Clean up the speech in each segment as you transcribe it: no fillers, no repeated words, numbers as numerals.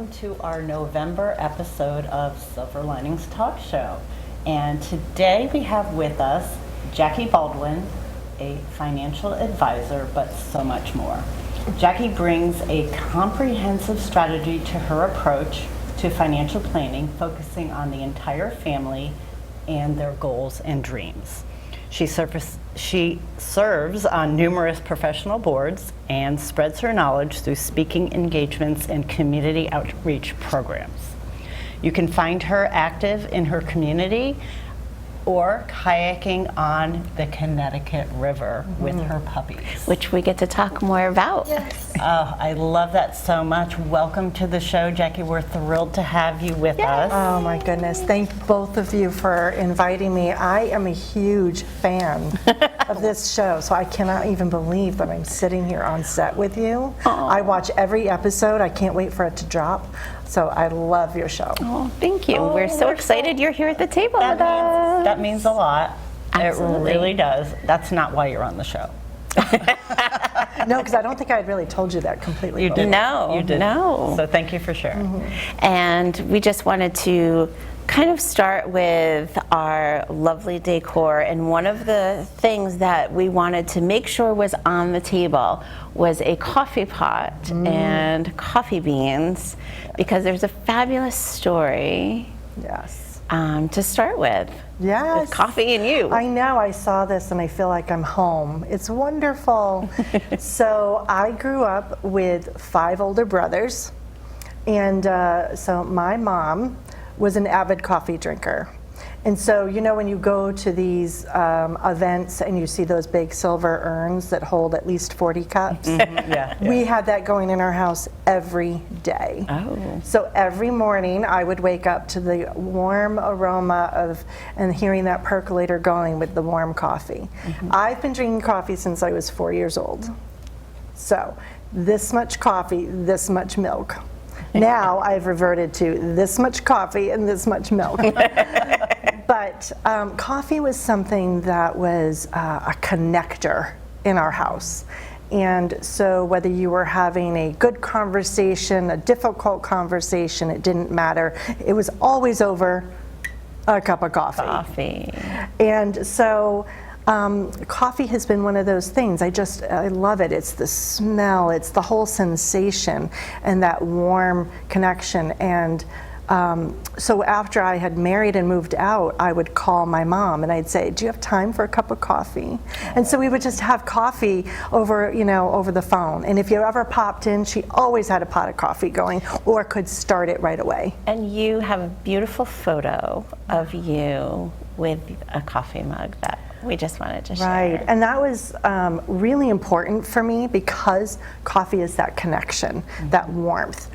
welcome to our November episode of Silver Linings Talk Show. And today we have with us Jackie Baldwin, a financial advisor, but so much more. Jackie brings a comprehensive strategy to her approach to financial planning, focusing on the entire family and their goals and dreams. She serves on numerous professional boards and spreads her knowledge through speaking engagements and community outreach programs. You can find her active in her community or kayaking on the Connecticut River with her puppies. Which we get to talk more about. Yes. Oh, I love that so much. Welcome to the show, Jackie. We're thrilled to have you with us. Oh my goodness. Thank both of you for inviting me. I am a huge fan of this show, so I cannot even believe that I'm sitting here on set with you. Aww. I watch every episode. I can't wait for it to drop. So I love your show. Oh, thank you. We're so excited you're here at the table with us. That means a lot. Absolutely. It really does. That's not why you're on the show. No, because I don't think I had really told you that completely. You did. No, You did. no. So thank you for sharing. And we just wanted to kind of start with our lovely decor, and one of the things that we wanted to make sure was on the table was a coffee pot and coffee beans, because there's a fabulous story Yes. to start with. Yes. With coffee and you. I know. I saw this and I feel like I'm home. It's wonderful. So I grew up with 5 older brothers, and so my mom was an avid coffee drinker. And so, you know, when you go to these events and you see those big silver urns that hold at least 40 cups, we had that going in our house every day. Oh. So every morning I would wake up to the warm aroma of, and hearing that percolator going with the warm coffee. I've been drinking coffee since I was 4 years old. So this much coffee, this much milk. Now I've reverted to this much coffee and this much milk. But coffee was something that was a connector in our house. And so whether you were having a good conversation, a difficult conversation, it didn't matter. It was always over a cup of coffee. And so coffee has been one of those things. I love it. It's the smell, it's the whole sensation, and that warm connection. And so after I had married and moved out, I would call my mom and I'd say, "Do you have time for a cup of coffee?" And so we would just have coffee over, over the phone. And if you ever popped in, she always had a pot of coffee going, or could start it right away. And you have a beautiful photo of you with a coffee mug that we just wanted to share. Right, and that was really important for me, because coffee is that connection, that warmth.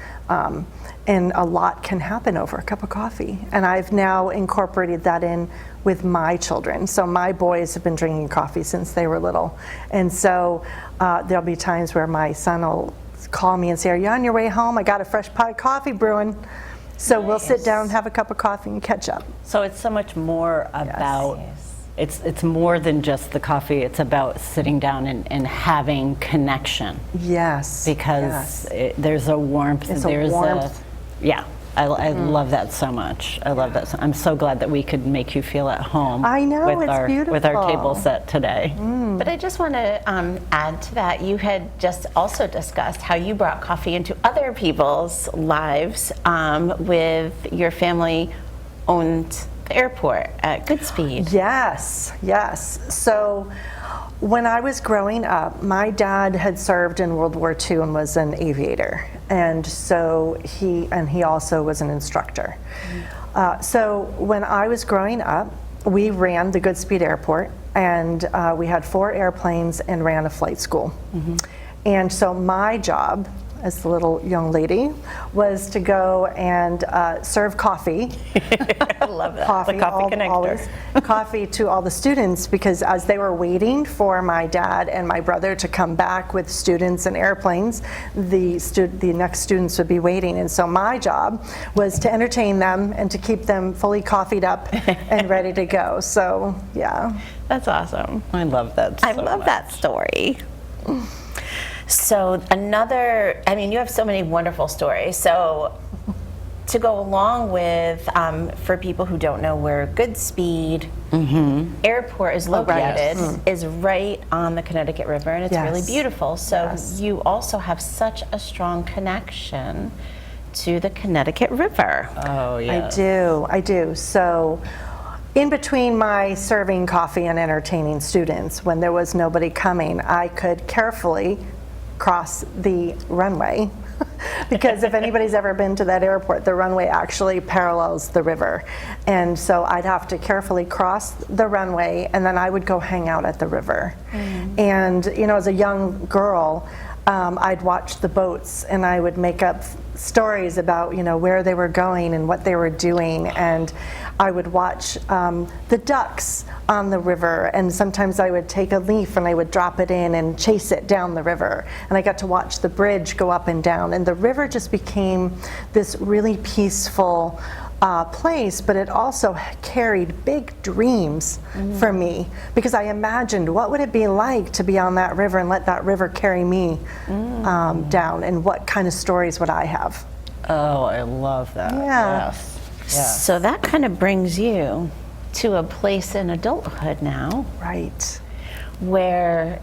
And a lot can happen over a cup of coffee. And I've now incorporated that in with my children. So my boys have been drinking coffee since they were little. And so there'll be times where my son will call me and say, "Are you on your way home? I got a fresh pot of coffee brewing." So we'll sit down, have a cup of coffee, and catch up. So it's so much more about, it's more than just the coffee. It's about sitting down and having connection. Yes. Because there's a warmth. It's there's a warmth. I love that so much. I love that. I'm so glad that we could make you feel at home. I know, with it's beautiful. With our table set today. But I just want to add to that, you had just also discussed how you brought coffee into other people's lives with your family-owned airport at Goodspeed. Yes, yes. So when I was growing up, my dad had served in World War II and was an aviator. And so he also was an instructor. So when I was growing up, we ran the Goodspeed Airport, and we had 4 airplanes and ran a flight school. And so my job as the little young lady was to go and serve coffee. I love that. Coffee, The coffee connector. always, coffee to all the students, because as they were waiting for my dad and my brother to come back with students and airplanes, the next students would be waiting. And so my job was to entertain them and to keep them fully coffeed up and ready to go. So, yeah. That's awesome. I love that. I love that story. So you have so many wonderful stories. So to go along with, for people who don't know where Goodspeed Airport is located, is right on the Connecticut River, and it's really beautiful. So you also have such a strong connection to the Connecticut River. Oh, yeah. I do. So in between my serving coffee and entertaining students, when there was nobody coming, I could carefully cross the runway. Because if anybody's ever been to that airport, the runway actually parallels the river. And so I'd have to carefully cross the runway, and then I would go hang out at the river. And, you know, as a young girl, I'd watch the boats, and I would make up stories about, you know, where they were going and what they were doing. And I would watch the ducks on the river, and sometimes I would take a leaf and I would drop it in and chase it down the river. And I got to watch the bridge go up and down, and the river just became this really peaceful place, but it also carried big dreams for me, because I imagined what would it be like to be on that river and let that river carry me down, and what kind of stories would I have. Oh, I love that. Yeah. Yes. So that kind of brings you to a place in adulthood now Right. where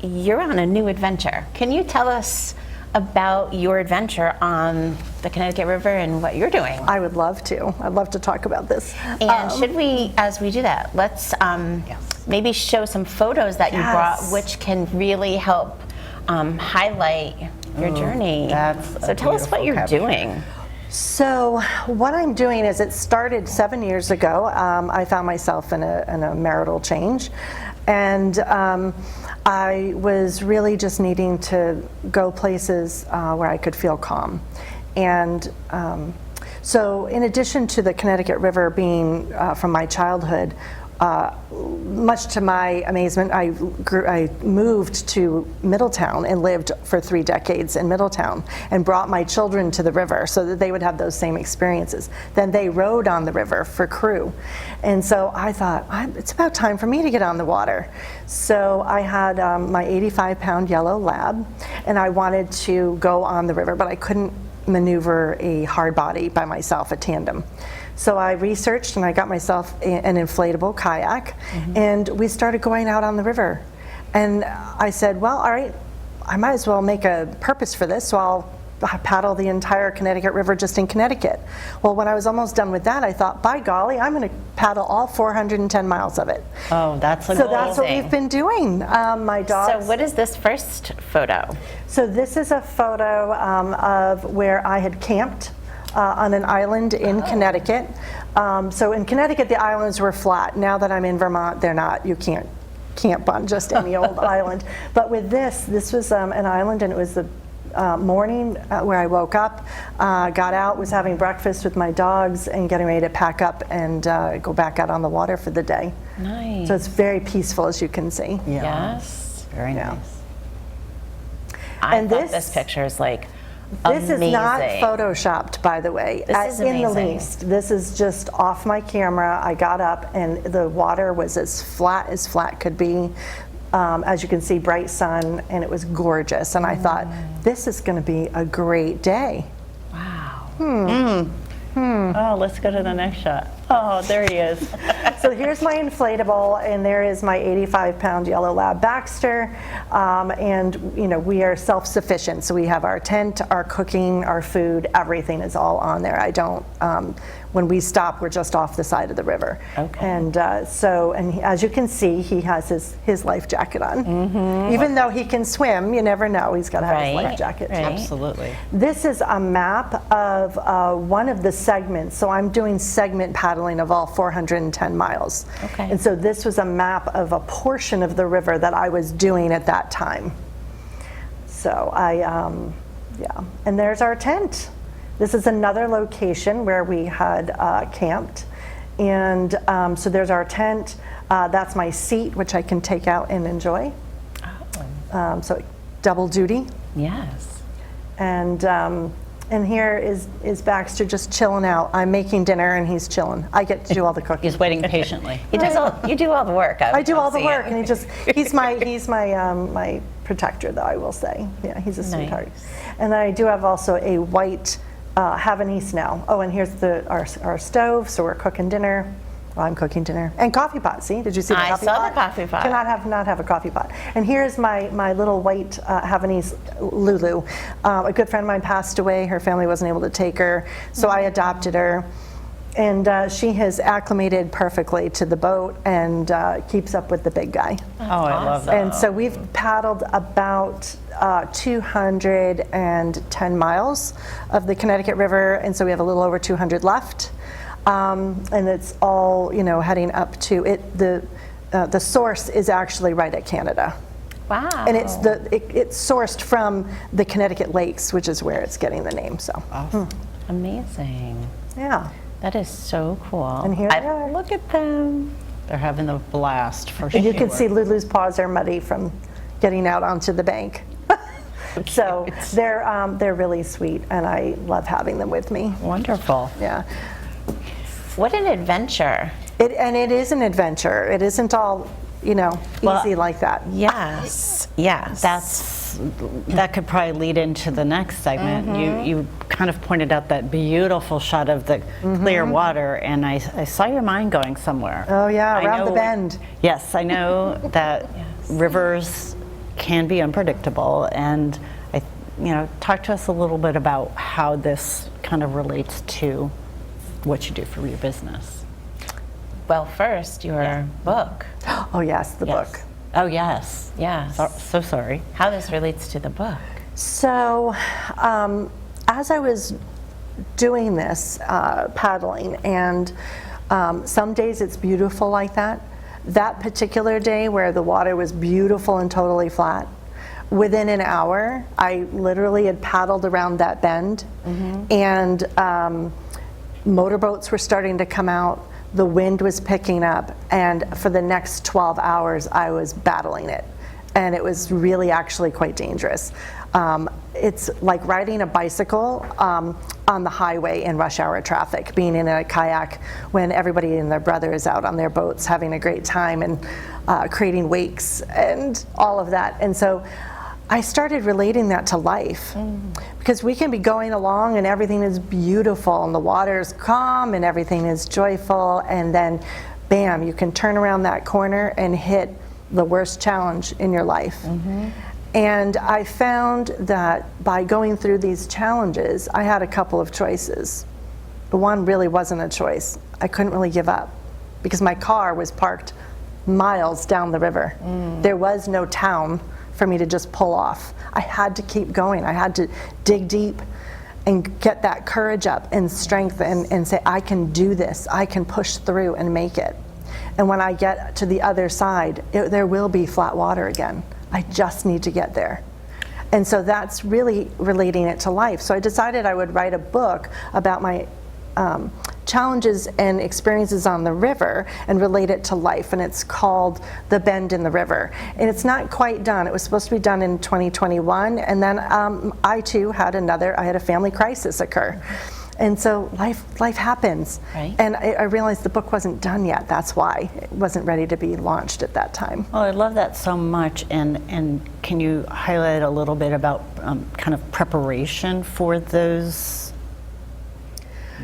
you're on a new adventure. Can you tell us about your adventure on the Connecticut River and what you're doing? I would love to. I'd love to talk about this. And should we, as we do that, let's maybe show some photos that you brought, which can really help highlight your journey. So tell us what you're doing. So what I'm doing is, it started 7 years ago. I found myself in a marital change, and I was really just needing to go places where I could feel calm. And so in addition to the Connecticut River being from my childhood, much to my amazement, I moved to Middletown and lived for 3 decades in Middletown, and brought my children to the river so that they would have those same experiences. Then they rode on the river for crew. And so I thought, it's about time for me to get on the water. So I had my 85-pound yellow lab, and I wanted to go on the river, but I couldn't maneuver a hard body by myself, a tandem. So I researched, and I got myself an inflatable kayak, and we started going out on the river. And I said, well, all right, I might as well make a purpose for this, so I'll paddle the entire Connecticut River just in Connecticut. Well, when I was almost done with that, I thought, by golly, I'm going to paddle all 410 miles of it. Oh, that's amazing. So that's what we've been doing. My dogs. So what is this first photo? So this is a photo of where I had camped on an island in Connecticut. So in Connecticut, the islands were flat. Now that I'm in Vermont, they're not. You can't camp on just any old island. But with this was an island, and it was the morning where I woke up, got out, was having breakfast with my dogs, and getting ready to pack up and go back out on the water for the day. Nice. So it's very peaceful, as you can see. Yeah. Yes. Very nice. I thought this picture is like This amazing. is not photoshopped, by the way, This is in the amazing. least. This is just off my camera. I got up, and the water was as flat could be. As you can see, bright sun, and it was gorgeous. And I thought, this is going to be a great day. Wow. Oh, let's go to the next shot. Oh, there he is. So here's my inflatable, and there is my 85-pound yellow lab Baxter. And you know, we are self-sufficient. So we have our tent, our cooking, our food, everything is all on there. I don't, when we stop, we're just off the side of the river. Okay. And as you can see, he has his life jacket on. Even though he can swim, you never know. He's got to have his life jacket. Right. Absolutely. This is a map of one of the segments. So I'm doing segment paddling of all 410 miles. Okay. And so this was a map of a portion of the river that I was doing at that time. So yeah. And there's our tent. This is another location where we had camped. And so there's our tent. That's my seat, which I can take out and enjoy. So double duty. Yes. And here is Baxter just chilling out. I'm making dinner, and he's chilling. I get to do all the cooking. He's waiting patiently. You do all the work. I do all the work, and he's my protector, though, I will say. Yeah, he's a sweetheart. Nice. And I do have also a white Havanese now. Oh, and here's our stove, so we're cooking dinner. Well, I'm cooking dinner. And coffee pot, see? Did you see the I coffee saw pot? the coffee pot. Cannot not have a coffee pot. And here's my little white Havanese Lulu. A good friend of mine passed away. Her family wasn't able to take her, so I adopted her. And she has acclimated perfectly to the boat and keeps up with the big guy. Oh, I love that. And so we've paddled about 210 miles of the Connecticut River, and so we have a little over 200 left. And it's all, heading up to it. The source is actually right at Canada. Wow. And it's sourced from the Connecticut lakes, which is where it's getting the name. So, Amazing. yeah. That is so cool. And here they are. Look at them. They're having a blast for sure. And you can see Lulu's paws are muddy from getting out onto the bank. So they're really sweet, and I love having them with me. Wonderful. Yeah. What an adventure. And it is an adventure. It isn't all, easy like that. Yes. Yes. That could probably lead into the next segment. You kind of pointed out that beautiful shot of the clear water, and I saw your mind going somewhere. Oh yeah, I around the know- bend. Yes, I know that rivers can be unpredictable, and talk to us a little bit about how this kind of relates to what you do for your business. Well, first, your book. Oh yes, the Yes. book. Oh yes. Yes. So sorry. How this relates to the book. So, as I was doing this, paddling, and some days it's beautiful like that. That particular day where the water was beautiful and totally flat, within an hour, I literally had paddled around that bend, and motorboats were starting to come out. The wind was picking up, and for the next 12 hours, I was battling it. And it was really actually quite dangerous. It's like riding a bicycle on the highway in rush hour traffic, being in a kayak when everybody and their brother is out on their boats having a great time and creating wakes and all of that. And so I started relating that to life, because we can be going along and everything is beautiful and the water is calm and everything is joyful, and then bam, you can turn around that corner and hit the worst challenge in your life. And I found that by going through these challenges, I had a couple of choices. The one really wasn't a choice. I couldn't really give up because my car was parked miles down the river. There was no town for me to just pull off. I had to keep going. I had to dig deep and get that courage up and strength and say, I can do this. I can push through and make it. And when I get to the other side, there will be flat water again. I just need to get there. And so that's really relating it to life. So I decided I would write a book about my challenges and experiences on the river and relate it to life. And it's called The Bend in the River. And it's not quite done. It was supposed to be done in 2021. And then I too had a family crisis occur. And so life happens. Right. And I realized the book wasn't done yet. That's why it wasn't ready to be launched at that time. Oh, I love that so much. And can you highlight a little bit about kind of preparation for those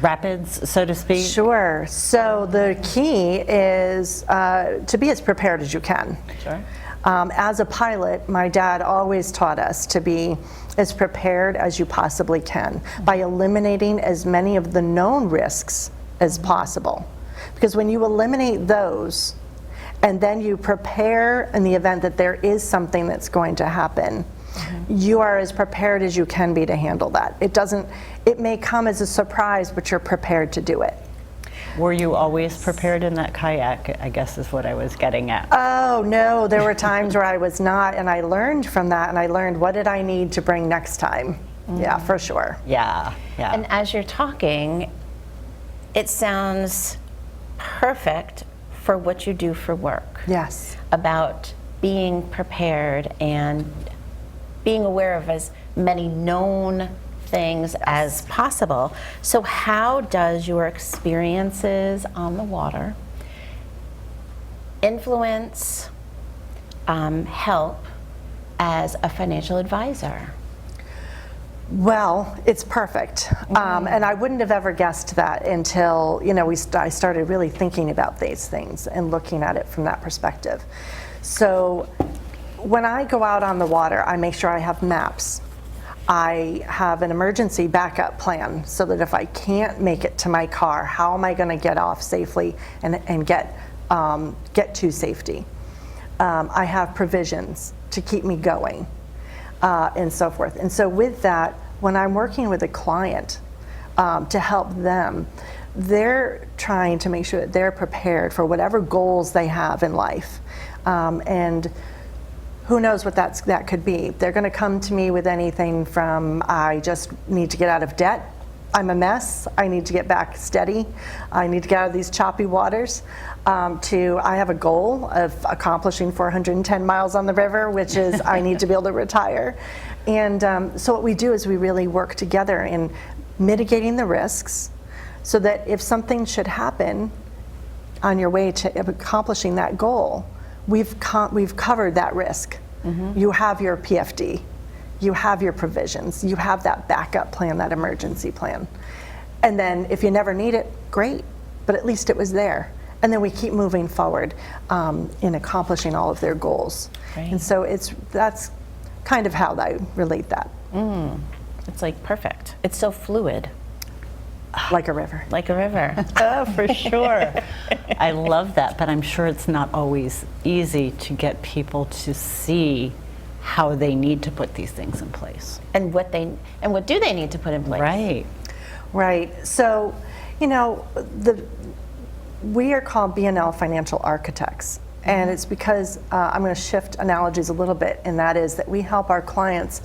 rapids, so to speak? Sure. So the key is to be as prepared as you can. Sure. As a pilot, my dad always taught us to be as prepared as you possibly can by eliminating as many of the known risks as possible. Because when you eliminate those and then you prepare in the event that there is something that's going to happen, you are as prepared as you can be to handle that. It may come as a surprise, but you're prepared to do it. Were you always prepared in that kayak, I guess is what I was getting at. Oh, no, there were times where I was not, and I learned from that, and I learned what did I need to bring next time. Yeah, for sure. Yeah. And as you're talking, it sounds perfect for what you do for work. Yes. About being prepared and being aware of as many known things as possible. So how does your experiences on the water influence, help as a financial advisor? Well, it's perfect. And I wouldn't have ever guessed that until, I started really thinking about these things and looking at it from that perspective. So when I go out on the water, I make sure I have maps. I have an emergency backup plan so that if I can't make it to my car, how am I going to get off safely and get to safety? I have provisions to keep me going. And so forth. And so with that, when I'm working with a client to help them, they're trying to make sure that they're prepared for whatever goals they have in life. And who knows what that could be. They're going to come to me with anything from, I just need to get out of debt, I'm a mess, I need to get back steady, I need to get out of these choppy waters, to I have a goal of accomplishing 410 miles on the river, which is I need to be able to retire. And so what we do is we really work together in mitigating the risks so that if something should happen on your way to accomplishing that goal, we've covered that risk. You have your PFD. You have your provisions, you have that backup plan, that emergency plan. And then if you never need it, great, but at least it was there. And then we keep moving forward in accomplishing all of their goals. Great. And so that's kind of how I relate that. It's like perfect. It's so fluid. Like a river. Like a river. Oh, for sure. I love that, but I'm sure it's not always easy to get people to see how they need to put these things in place. And what do they need to put in place? Right. Right. So, we are called B&L Financial Architects. And it's because I'm going to shift analogies a little bit, and that is that we help our clients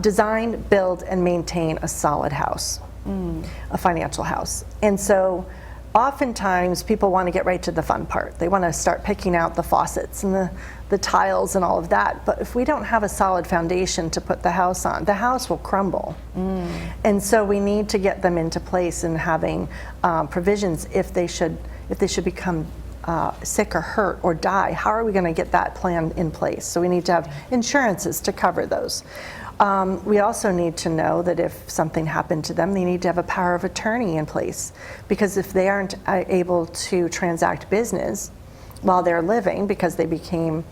design, build, and maintain a solid house, a financial house. And so oftentimes people want to get right to the fun part. They want to start picking out the faucets and the tiles and all of that. But if we don't have a solid foundation to put the house on, the house will crumble. And so we need to get them into place and having provisions if they should become sick or hurt or die. How are we going to get that plan in place? So we need to have insurances to cover those. We also need to know that if something happened to them, they need to have a power of attorney in place, because if they aren't able to transact business while they're living because they became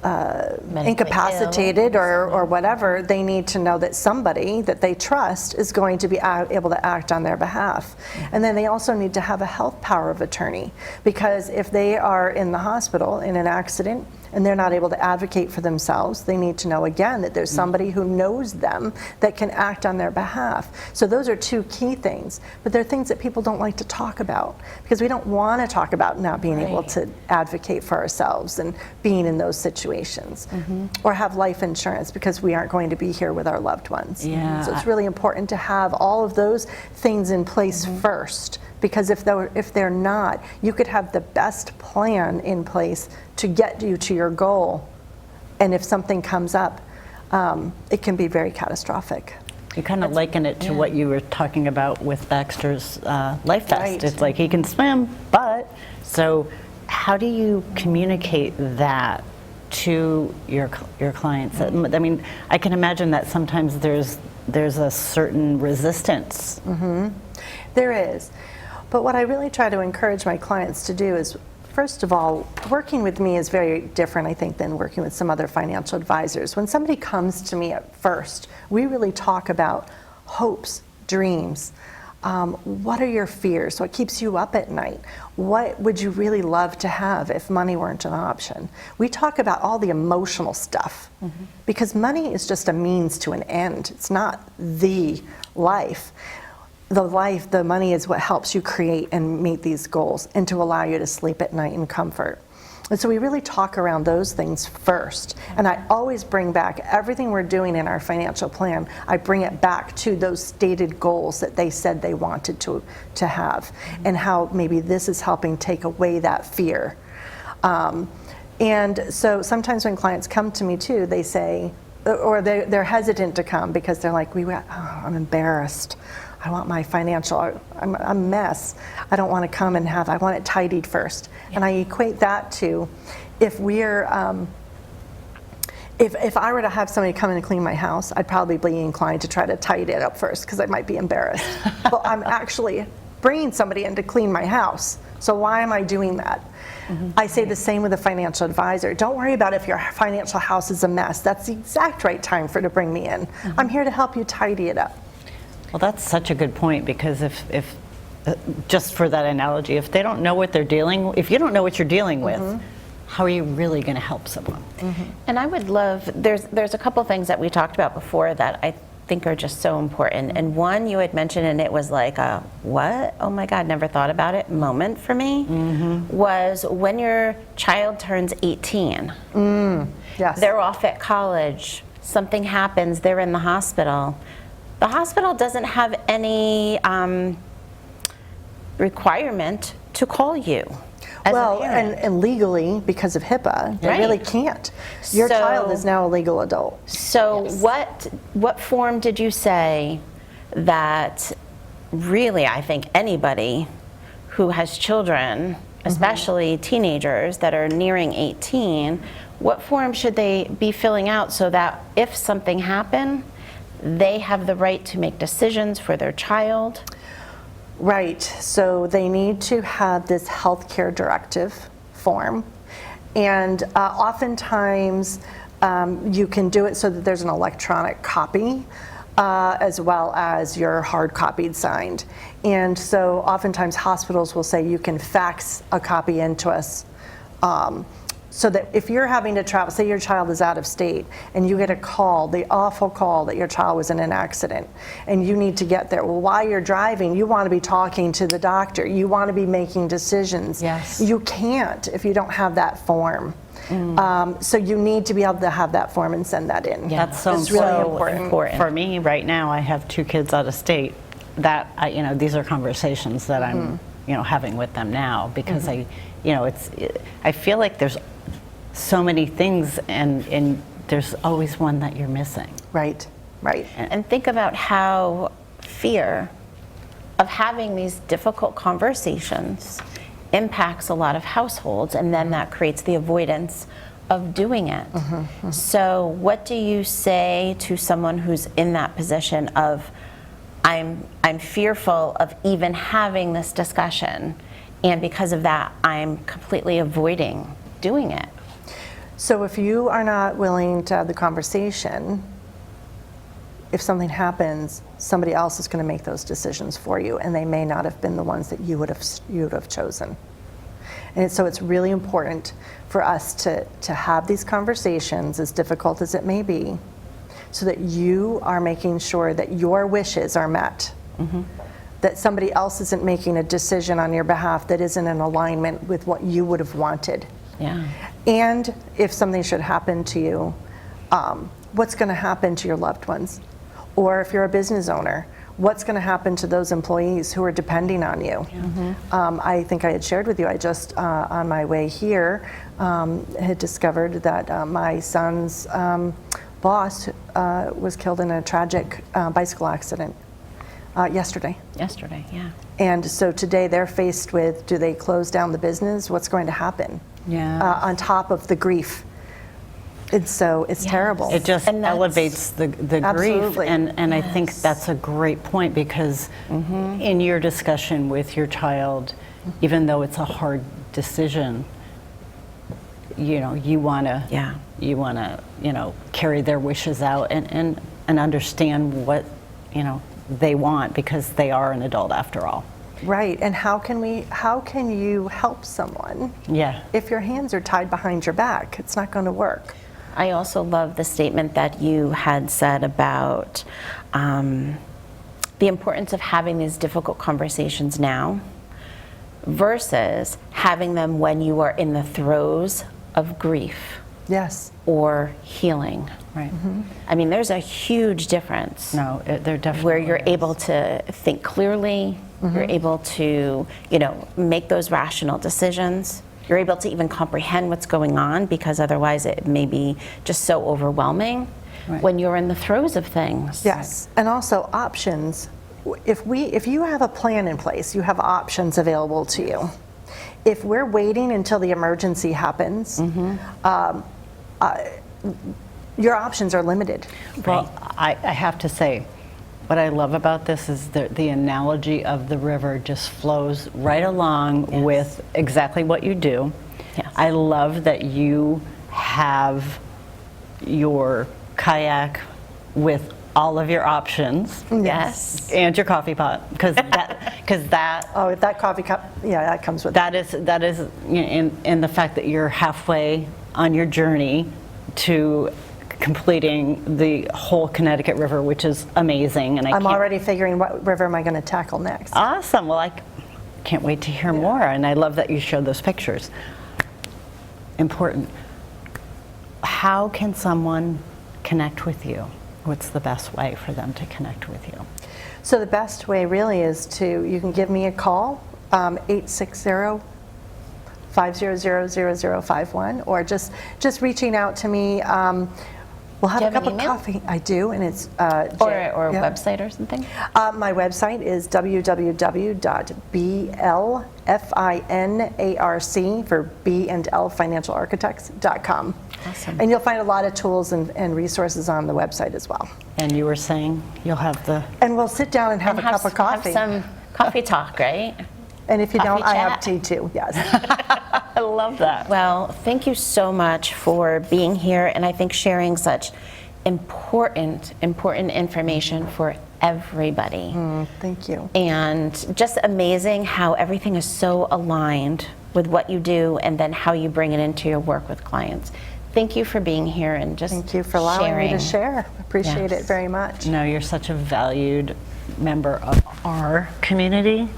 incapacitated or whatever, they need to know that somebody that they trust is going to be able to act on their behalf. And then they also need to have a health power of attorney, because if they are in the hospital in an accident and they're not able to advocate for themselves, they need to know again that there's somebody who knows them that can act on their behalf. So those are two key things, but they're things that people don't like to talk about, because we don't want to talk about not being able to advocate for ourselves and being in those situations, or have life insurance because we aren't going to be here with our loved ones. Yeah. So it's really important to have all of those things in place first, because if they're not, you could have the best plan in place to get you to your goal, and if something comes up, it can be very catastrophic. You kind of liken it to what you were talking about with Baxter's life vest. Right. It's like he can swim, but so how do you communicate that to your clients? I mean, I can imagine that sometimes there's a certain resistance. There is. But what I really try to encourage my clients to do is, first of all, working with me is very different, I think, than working with some other financial advisors. When somebody comes to me at first, we really talk about hopes, dreams. What are your fears? What keeps you up at night? What would you really love to have if money weren't an option? We talk about all the emotional stuff, because money is just a means to an end. It's not the life. The money is what helps you create and meet these goals and to allow you to sleep at night in comfort. And so we really talk around those things first. And I always bring back everything we're doing in our financial plan. I bring it back to those stated goals that they said they wanted to have, and how maybe this is helping take away that fear. And so sometimes when clients come to me too, they say, or they're hesitant to come because they're like, I'm embarrassed. I want my financial, I'm a mess. I don't want to come and I want it tidied first. And I equate that to if we're if I were to have somebody come in and clean my house, I'd probably be inclined to try to tidy it up first because I might be embarrassed. But I'm actually bringing somebody in to clean my house. So why am I doing that? I say the same with a financial advisor. Don't worry about if your financial house is a mess. That's the exact right time for to bring me in. I'm here to help you tidy it up. Well, that's such a good point, because if just for that analogy, if they don't know what they're if you don't know what you're dealing with, how are you really going to help someone? And I would love, there's a couple things that we talked about before that I think are just so important. And one you had mentioned, and it was like a, what? Oh my God, never thought about it moment for me, was when your child turns 18. Yes. They're off at college, something happens, they're in the hospital. The hospital doesn't have any requirement to call you. As a parent. And legally, because of HIPAA, they really can't. Your child is now a legal adult. So what form did you say that really, I think anybody who has children, especially teenagers that are nearing 18, what form should they be filling out so that if something happened, they have the right to make decisions for their child? Right, so they need to have this healthcare directive form, and oftentimes you can do it so that there's an electronic copy as well as your hard copied signed. And so oftentimes hospitals will say you can fax a copy into us, so that if you're having to travel, say your child is out of state and you get a call, the awful call that your child was in an accident and you need to get there. Well, while you're driving, you want to be talking to the doctor. You want to be making decisions. Yes. You can't if you don't have that form. So you need to be able to have that form and send that in. Yeah, that's so it's really important. For me, right now, I have 2 kids out of state. That these are conversations that I'm having with them now, because I feel like there's so many things, and there's always one that you're missing. Right, right. And think about how fear of having these difficult conversations impacts a lot of households, and then that creates the avoidance of doing it. So what do you say to someone who's in that position of, I'm fearful of even having this discussion, and because of that, I'm completely avoiding doing it? So if you are not willing to have the conversation, if something happens, somebody else is going to make those decisions for you, and they may not have been the ones that you would have chosen. And so it's really important for us to have these conversations, as difficult as it may be, so that you are making sure that your wishes are met. That somebody else isn't making a decision on your behalf that isn't in alignment with what you would have wanted. Yeah. And if something should happen to you, what's going to happen to your loved ones? Or if you're a business owner, what's going to happen to those employees who are depending on you? I think I had shared with you, I just, on my way here, had discovered that my son's boss was killed in a tragic bicycle accident yesterday. Yesterday, yeah. And so today they're faced with, do they close down the business? What's going to happen? On top of the grief. And so it's terrible. It just elevates the grief, and I think that's a great point, because in your discussion with your child, even though it's a hard decision, you want to carry their wishes out and understand what they want, because they are an adult after all. Right, and how can you help someone if your hands are tied behind your back? It's not going to work. I also love the statement that you had said about the importance of having these difficult conversations now versus having them when you are in the throes of grief. Yes. Or healing. Right. I mean, there's a huge difference. No, there definitely where you're is. able to think clearly, you're able to, make those rational decisions. You're able to even comprehend what's going on, because otherwise it may be just so overwhelming when you're in the throes of things. Yes, and also options. If you have a plan in place, you have options available to you. If we're waiting until the emergency happens, your options are limited. Well, I have to say, what I love about this is the analogy of the river just flows right along with exactly what you do. Yes. I love that you have your kayak with all of your options. Yes. And your coffee pot, because that Oh, that coffee cup, yeah, that comes with that is in the fact that you're halfway on your journey to completing the whole Connecticut River, which is amazing. And I'm already figuring what river am I going to tackle next. Awesome. Well, I can't wait to hear more, and I love that you showed those pictures. Important. How can someone connect with you? What's the best way for them to connect with you? So the best way really is you can give me a call, 860-500-0051, or just reaching out to me. We'll have Do you a have cup an of email? coffee. I do, and it's Or a website or something? My website is www.blfinarc for B&L financialarchitects.com. Awesome. And you'll find a lot of tools and resources on the website as well. And you were saying you'll have the... And we'll sit down and have a cup of coffee. Have some coffee talk, right? And if you don't, coffee I have chat. tea too, yes. I love that. Well, thank you so much for being here, and I think sharing such important information for everybody. Thank you. And just amazing how everything is so aligned with what you do and then how you bring it into your work with clients. Thank you for being here and just Thank you for allowing me to share. Appreciate Yes. it very much. No, you're such a valued member of our community,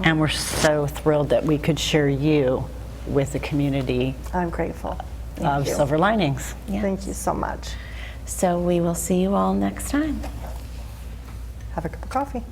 and we're so thrilled that we could share you with the community I'm grateful. Thank of you. Silver Linings. Yes. Thank you so much. So we will see you all next time. Have a cup of coffee.